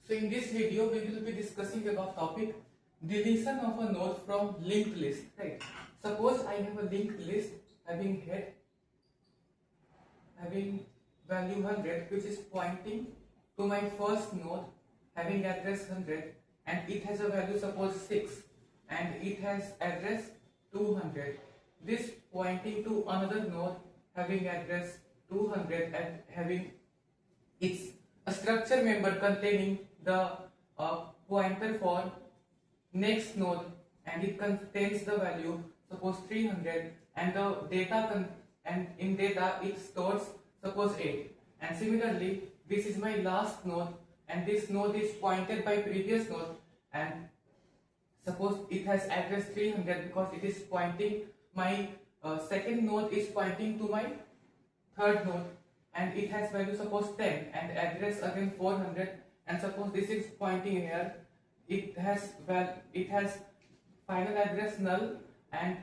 So in this video we will be discussing about topic deletion of a node from linked list. Right. Suppose I have a linked list having head having value 100 which is pointing to my first node having address 100 and it has a value suppose 6 and it has address 200. This pointing to another node having address 200 and having its a structure member containing the pointer for next node and it contains the value suppose 300 and the data and in data it stores suppose 8, and similarly this is my last node and this node is pointed by previous node and suppose it has address 300 because it is pointing my second node is pointing to my third node and it has value suppose 10 and address again 400, and suppose this is pointing here, it has final address null and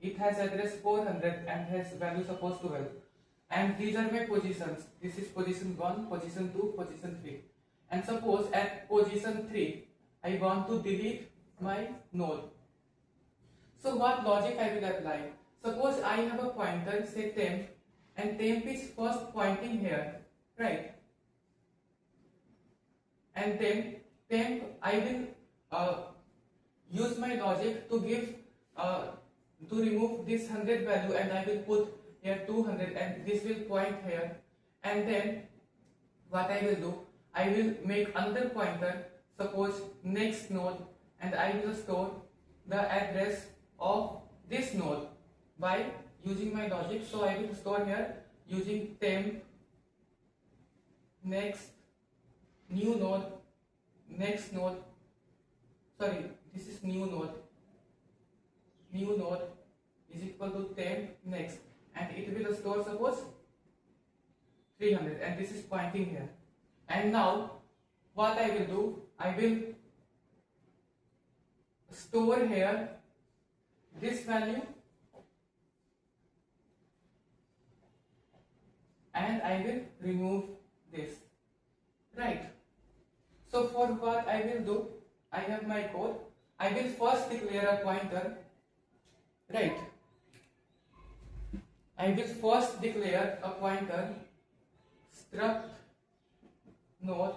it has address 400 and has value suppose 12, and these are my positions. This is position 1, position 2, position 3, and suppose at position 3 I want to delete my node. So what logic I will apply? Suppose I have a pointer say temp and temp is first pointing here, right? And then temp I will use my logic to give to remove this 100 value and I will put here 200 and this will point here, and then what I will do, I will make another pointer suppose next node and I will store the address of this node by using my logic. So I will store here using temp next new node next node, sorry, this is new node is equal to temp next and it will store suppose 300 and this is pointing here. And now what I will do, I will store here this value and I will remove this, right? So for what I will do, I have my code. I will first declare a pointer, right? I will first declare a pointer struct node.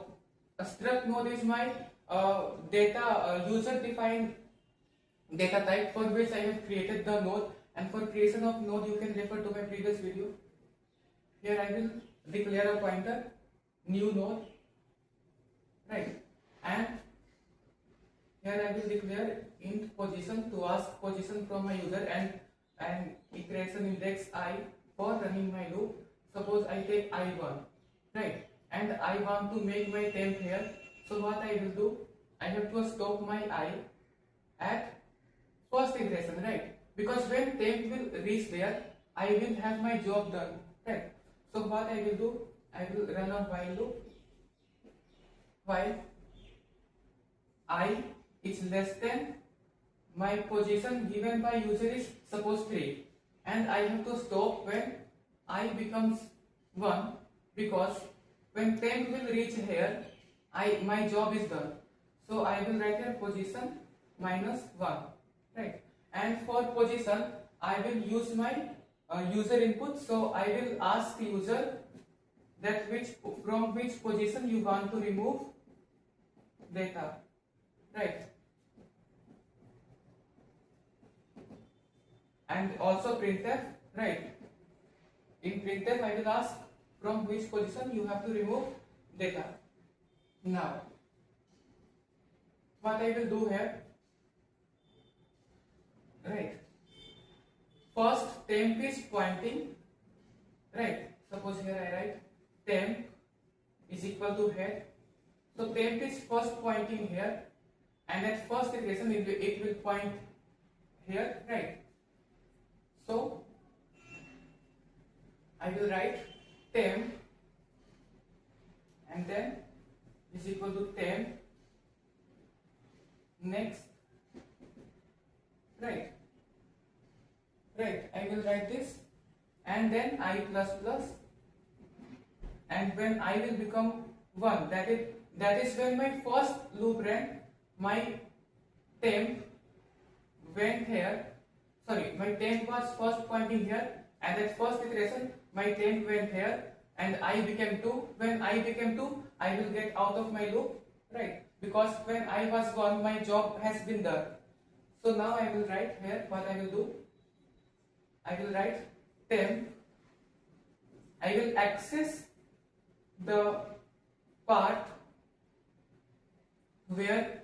A struct node is my user defined data type for which I have created the node, and for creation of node you can refer to my previous video. Here I will declare a pointer new node, right? And here I will declare int position to ask position from my user and iteration index I for running my loop. Suppose I take I1, right? And I want to make my temp here. So what I will do, I have to stop my I at first iteration, right? Because when temp will reach there, I will have my job done, right? So what I will do, I will run a while loop while I is less than my position given by user is suppose 3, and I have to stop when I becomes 1 because when temp will reach here, my job is done. So I will write here position minus 1, right? And for position I will use my user input. So I will ask user that from which position you want to remove data, right? And also printf, right? In printf I will ask from which position you have to remove data. Now what I will do here, right? First temp is pointing, right? Suppose here I write temp is equal to head. So temp is first pointing here and at first iteration it will point here, right? So I will write temp and then is equal to temp next, right? I will write this and then I plus plus, and when I will become 1, that is that is when my first loop ran, my temp went here, sorry, my temp was first pointing here, and at first iteration my temp went here and I became 2. When I became 2, I will get out of my loop, right? Because when I was gone, my job has been done. So now I will write here, what I will do, I will write temp, I will access the part where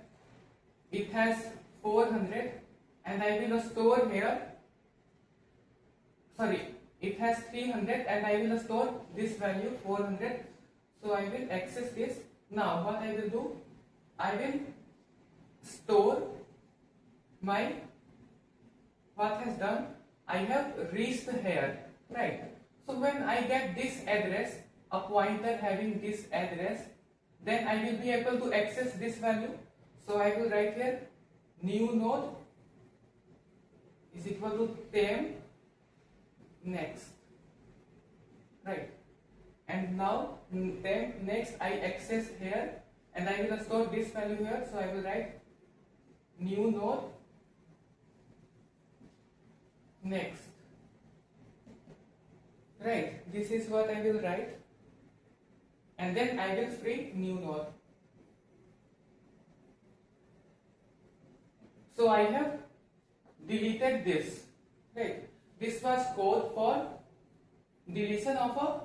it has 400 and I will store here, sorry, it has 300 and I will store this value 400. So I will access this. Now what I will do, I will store my, what has done, I have reached here, right? So when I get this address, a pointer having this address, then I will be able to access this value. So I will write here new node is equal to temp next, right? And now temp next I access here and I will store this value here. So I will write new node next, right? This is what I will write, and then I will free new node. So I have deleted this, right? This was code for deletion of a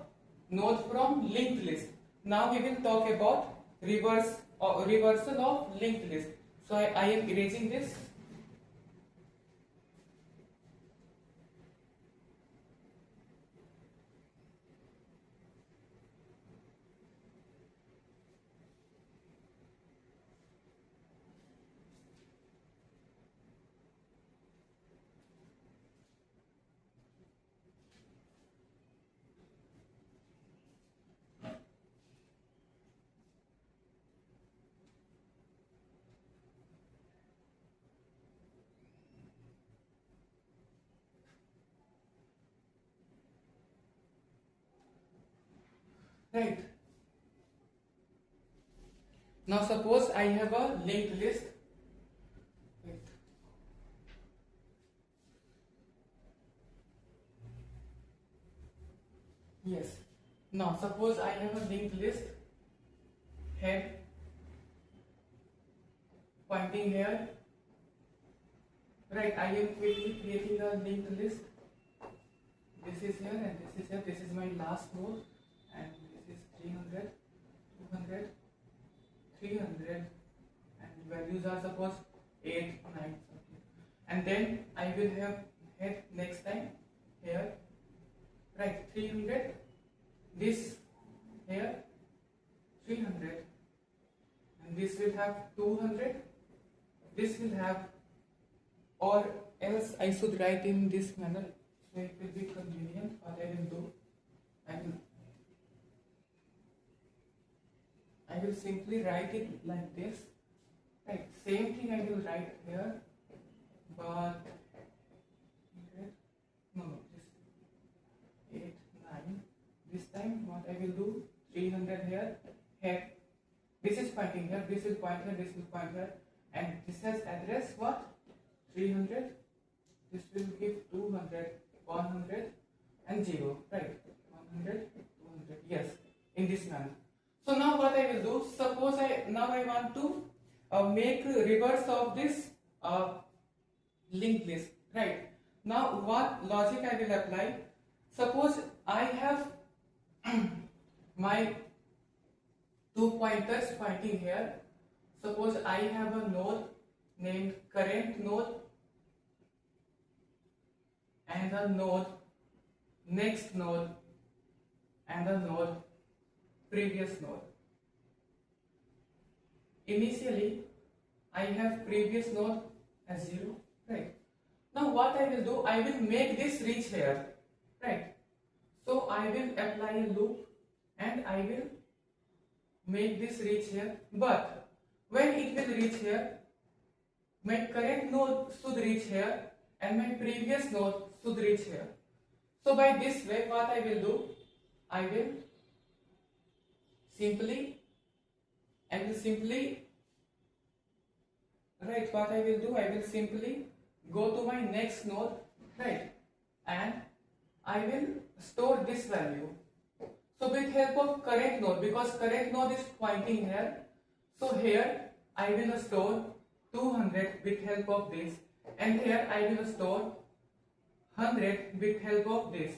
node from linked list. Now we will talk about reversal of linked list. So I am erasing this. Right. Now suppose I have a linked list. Wait. Yes. Now suppose I have a linked list, head pointing here. Right, I am quickly creating a linked list. This is here and this is here. This is my last node. And this is 300, 200, 300, and values are suppose 8, 9, and then I will have head next time here, right? 300, this here 300, and this will have 200, this will have, or else I should write in this manner, so it will be convenient. What I will do, I will simply write it like this, right? Same thing I will write here, but no, this 8, 9. This time what I will do, 300 here, head. This is pointing here, this will point here, this will point here, and this has address what? 300. This will give 200, 100, and 0, right? 100, 200. Yes, in this manner. So now what I will do, suppose I want to make reverse of this linked list, right? Now what logic I will apply? Suppose I have my 2 pointers pointing here. Suppose I have a node named current node and a node next node and a node previous node. Initially I have previous node as 0, right? Now what I will do, I will make this reach here, right? So I will apply a loop and I will make this reach here, but when it will reach here, my current node should reach here and my previous node should reach here. So by this way what I will do, I will simply I will simply right, what I will do, I will simply go to my next node, right, and I will store this value. So with help of current node, because current node is pointing here, so here I will store 200 with help of this, and here I will store 100 with help of this,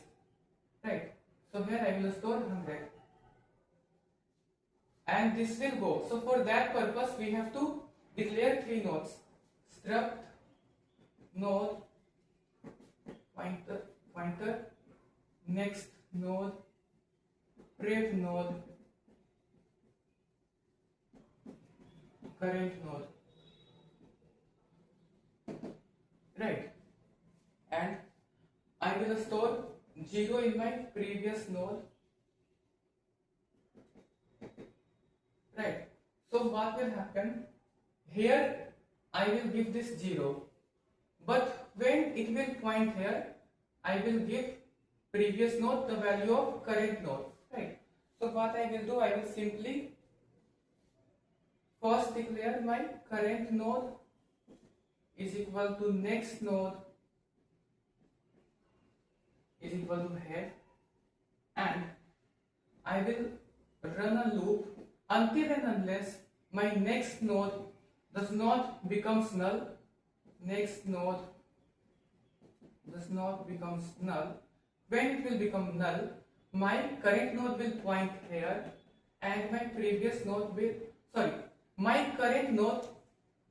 right. So here I will store 100, and this will go. So for that purpose we have to declare three nodes: struct node pointer, next node, pref node, current node, right. And I will store 0 in my previous node, right. So what will happen? Here I will give this 0, but when it will point here, I will give previous node the value of current node, right. So what I will do, I will simply first declare my current node is equal to next node is equal to head, and I will run a loop until and unless my next node does not becomes null. Next node does not becomes null. When it will become null, my current node will point here, and my previous node will, my current node,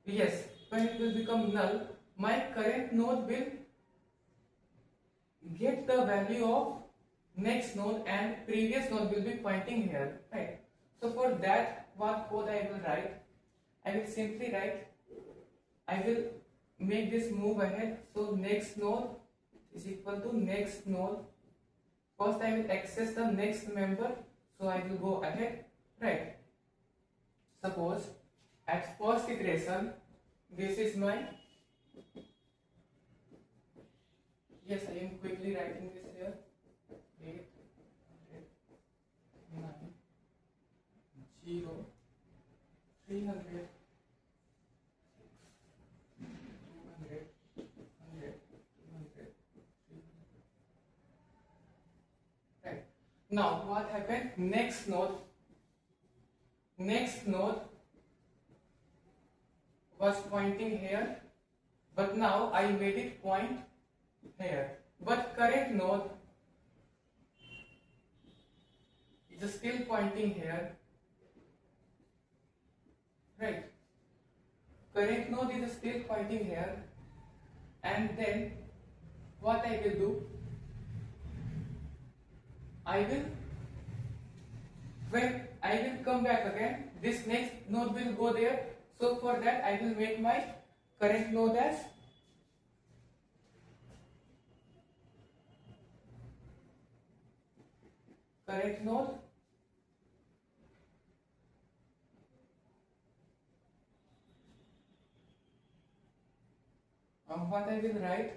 yes, when it will become null, my current node will get the value of next node, and previous node will be pointing here, right. So for that, what code I will write? I will simply write, I will make this move ahead. So next node is equal to next node. First I will access the next member, so I will go ahead, right. Suppose at first iteration, this is my, yes, I am quickly writing this here, 8, 9, 0, 300, 200, 100, 200, 300. Right. Now what happened? Next node was pointing here, but now I made it point here. But current node is still pointing here, right. Current node is still pointing here, and then what I will do, when I will come back again, this next node will go there. So for that I will make my current node as current node what I will write,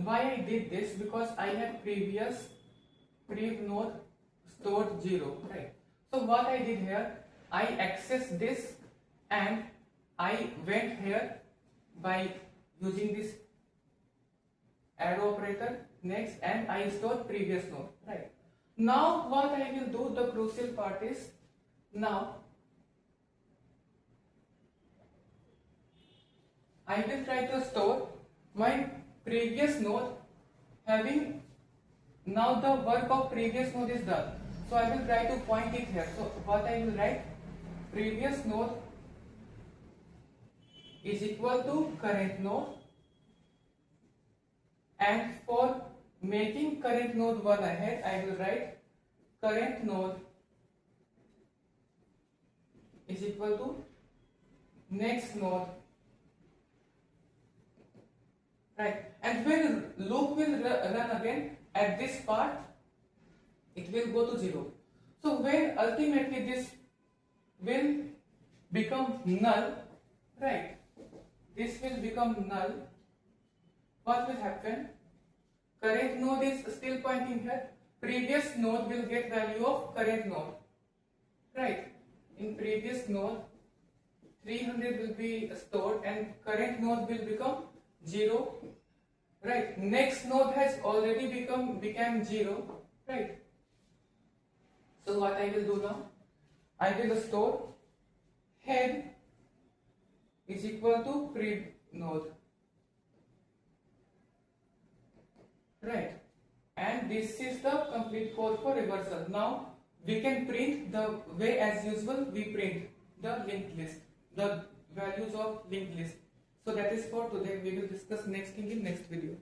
why I did this, because I had previous node stored 0, right. So what I did here, I accessed this and I went here by using this arrow operator next, and I stored previous node, right. Now what I will do, the crucial part is, now I will try to store my previous node having, now the work of previous node is done, so I will try to point it here. So what I will write, previous node is equal to current node, and for making current node one ahead, I will write current node is equal to next node, right. And when loop will run again at this part, it will go to 0. So when ultimately this will become null, right? This will become null. What will happen? Current node is still pointing here. Previous node will get value of current node, right? In previous node, 300 will be stored and current node will become 0, right? Next node has already become 0, right? So what I will do now? I will store head is equal to pre node, right? And this is the complete code for reversal. Now we can print the way as usual we print the linked list, the values of linked list. So that is for today. We will discuss next thing in next video.